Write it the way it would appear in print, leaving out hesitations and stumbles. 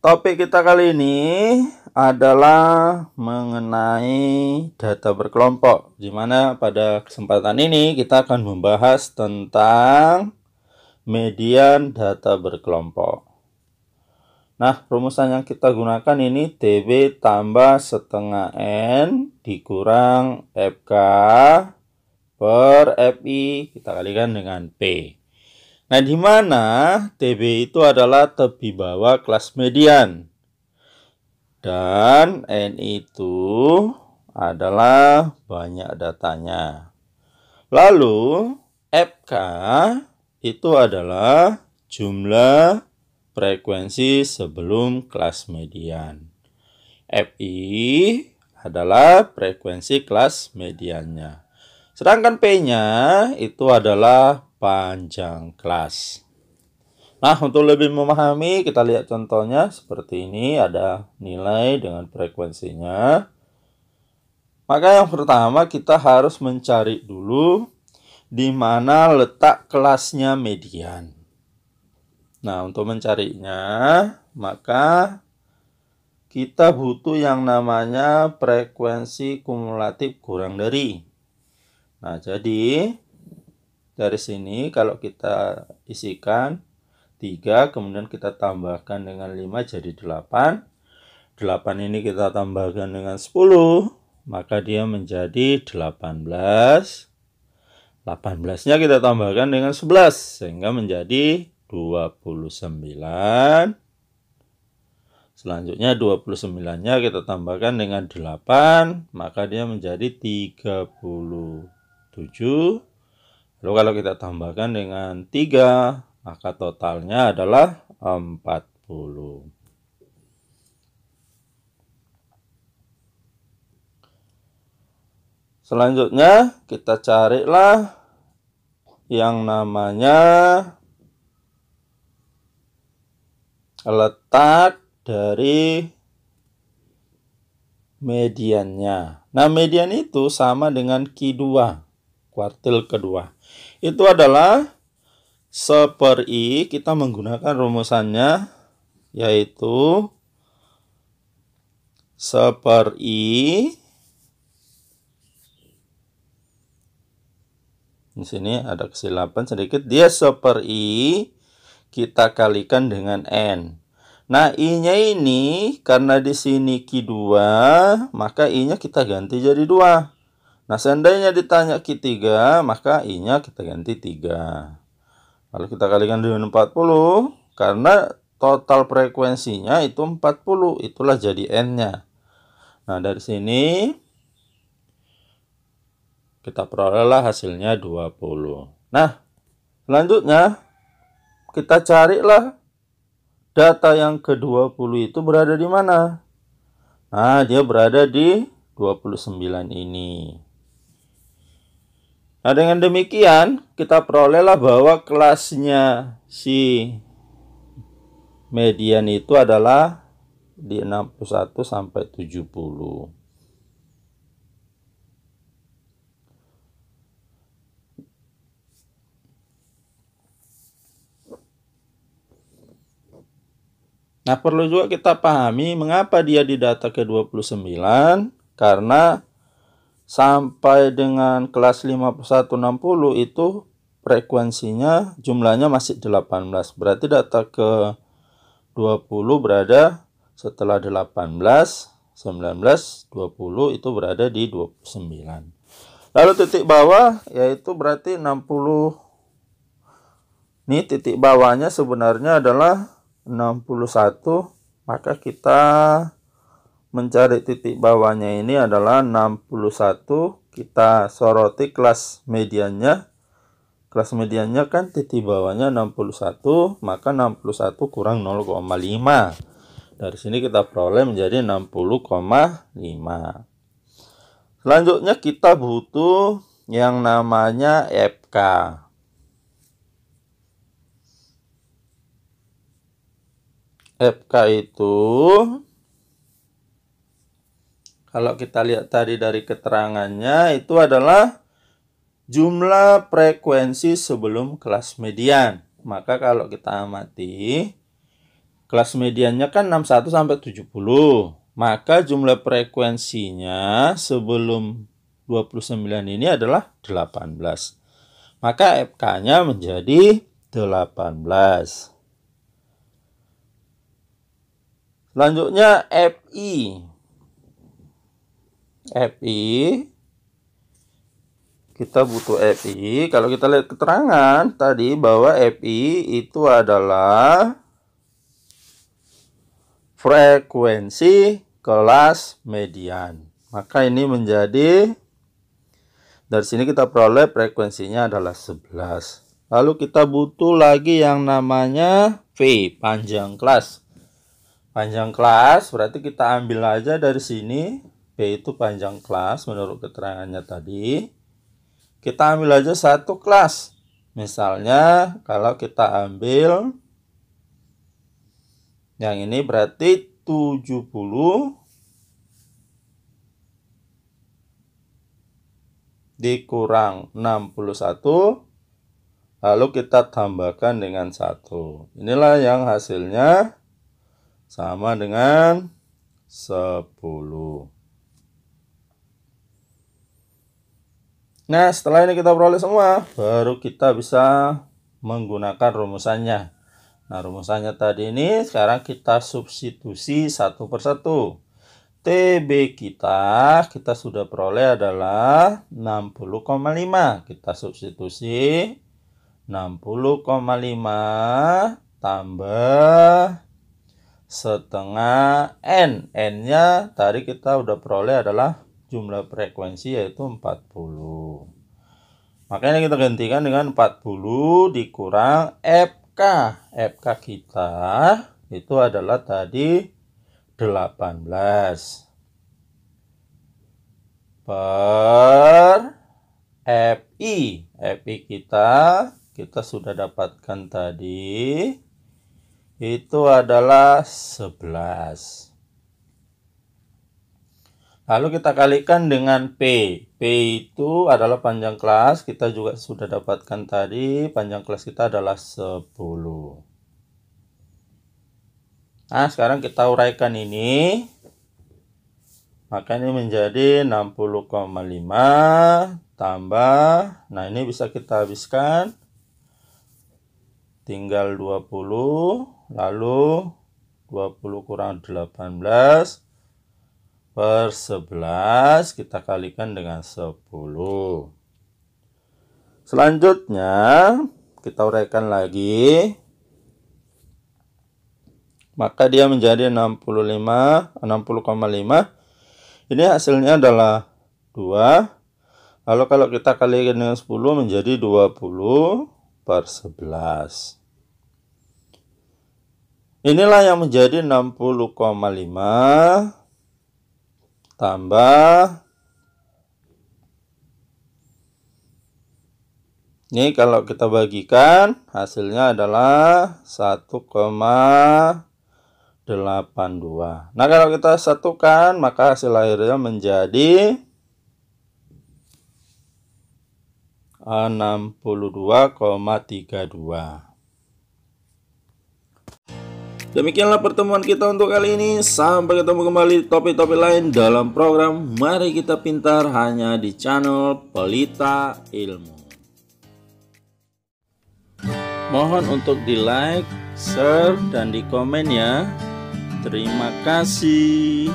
Topik kita kali ini adalah mengenai data berkelompok, di mana pada kesempatan ini kita akan membahas tentang median data berkelompok. Nah, rumusan yang kita gunakan ini TB tambah setengah N dikurang FK per FI, kita kalikan dengan P. Nah, di mana TB itu adalah tepi bawah kelas median. Dan N itu adalah banyak datanya. Lalu, FK itu adalah jumlah frekuensi sebelum kelas median. FI adalah frekuensi kelas mediannya. Sedangkan P-nya itu adalah panjang kelas. Nah, untuk lebih memahami, kita lihat contohnya seperti ini. Ada nilai dengan frekuensinya. Maka yang pertama kita harus mencari dulu di mana letak kelasnya median. Nah, untuk mencarinya, maka kita butuh yang namanya frekuensi kumulatif kurang dari. Nah, jadi dari sini kalau kita isikan 3, kemudian kita tambahkan dengan 5 jadi 8. 8 ini kita tambahkan dengan 10, maka dia menjadi 18. 18-nya kita tambahkan dengan 11, sehingga menjadi 29. Selanjutnya 29-nya kita tambahkan dengan 8, maka dia menjadi 37. Lalu kalau kita tambahkan dengan 3, maka totalnya adalah 40. Selanjutnya kita carilah yang namanya letak dari mediannya. Nah, median itu sama dengan Q2, kuartil kedua. Itu adalah 1/I, kita menggunakan rumusannya, yaitu 1/I. Di sini ada kesilapan sedikit, dia 1/I kita kalikan dengan N. Nah, I-nya ini karena di sini Q2, maka I-nya kita ganti jadi 2. Nah, seandainya ditanya Q3, maka I-nya kita ganti 3. Lalu kita kalikan dengan 40, karena total frekuensinya itu 40, itulah jadi N-nya. Nah, dari sini kita perolehlah hasilnya 20. Nah, selanjutnya kita carilah data yang ke-20 itu berada di mana? Nah, dia berada di 29 ini. Nah, dengan demikian kita perolehlah bahwa kelasnya si median itu adalah di 61 sampai 70. Nah, perlu juga kita pahami mengapa dia di data ke-29, karena sampai dengan kelas 51-60 itu frekuensinya jumlahnya masih 18. Berarti data ke-20 berada setelah 18, 19, 20 itu berada di 29. Lalu titik bawah yaitu berarti 60. Ini titik bawahnya sebenarnya adalah 61, maka kita mencari titik bawahnya ini adalah 61. Kita soroti kelas mediannya. Kelas mediannya kan titik bawahnya 61, maka 61 kurang 0,5. Dari sini kita peroleh menjadi 60,5. Selanjutnya kita butuh yang namanya FK. FK itu, kalau kita lihat tadi dari keterangannya, itu adalah jumlah frekuensi sebelum kelas median. Maka kalau kita amati, kelas mediannya kan 61 sampai 70. Maka jumlah frekuensinya sebelum 29 ini adalah 18. Maka FK-nya menjadi 18. Selanjutnya FI. Kita butuh FI. Kalau kita lihat keterangan tadi bahwa FI itu adalah frekuensi kelas median. Maka ini menjadi, dari sini kita peroleh frekuensinya adalah 11. Lalu kita butuh lagi yang namanya V, panjang kelas. Panjang kelas berarti kita ambil aja dari sini. V itu panjang kelas menurut keterangannya tadi. Kita ambil aja satu kelas. Misalnya kalau kita ambil yang ini berarti 70 dikurang 61. Lalu kita tambahkan dengan 1. Inilah yang hasilnya sama dengan 10. Nah, setelah ini kita peroleh semua, baru kita bisa menggunakan rumusannya. Nah, rumusannya tadi ini sekarang kita substitusi satu persatu. TB kita sudah peroleh adalah 60,5. Kita substitusi 60,5 tambah setengah N. N-nya tadi kita udah peroleh adalah jumlah frekuensi yaitu 40. Makanya kita gantikan dengan 40 dikurang FK. FK kita itu adalah tadi 18 per FI. FI kita sudah dapatkan tadi itu adalah 11. Lalu kita kalikan dengan P. P itu adalah panjang kelas. Kita juga sudah dapatkan tadi. Panjang kelas kita adalah 10. Nah, sekarang kita uraikan ini. Maka ini menjadi 60,5 tambah. Nah, ini bisa kita habiskan. Tinggal 20. Lalu 20 kurang 18 per 11 kita kalikan dengan 10. Selanjutnya kita uraikan lagi. Maka dia menjadi 60,5. Ini hasilnya adalah 2. Lalu kalau kita kalikan dengan 10 menjadi 20 per 11. Inilah yang menjadi 60,5 tambah. Ini kalau kita bagikan hasilnya adalah 1,82. Nah, kalau kita satukan maka hasil akhirnya menjadi 62,32. Demikianlah pertemuan kita untuk kali ini. Sampai ketemu kembali di topik-topik lain dalam program Mari Kita Pintar hanya di channel Pelita Ilmu. Mohon untuk di like, share, dan di komen ya. Terima kasih.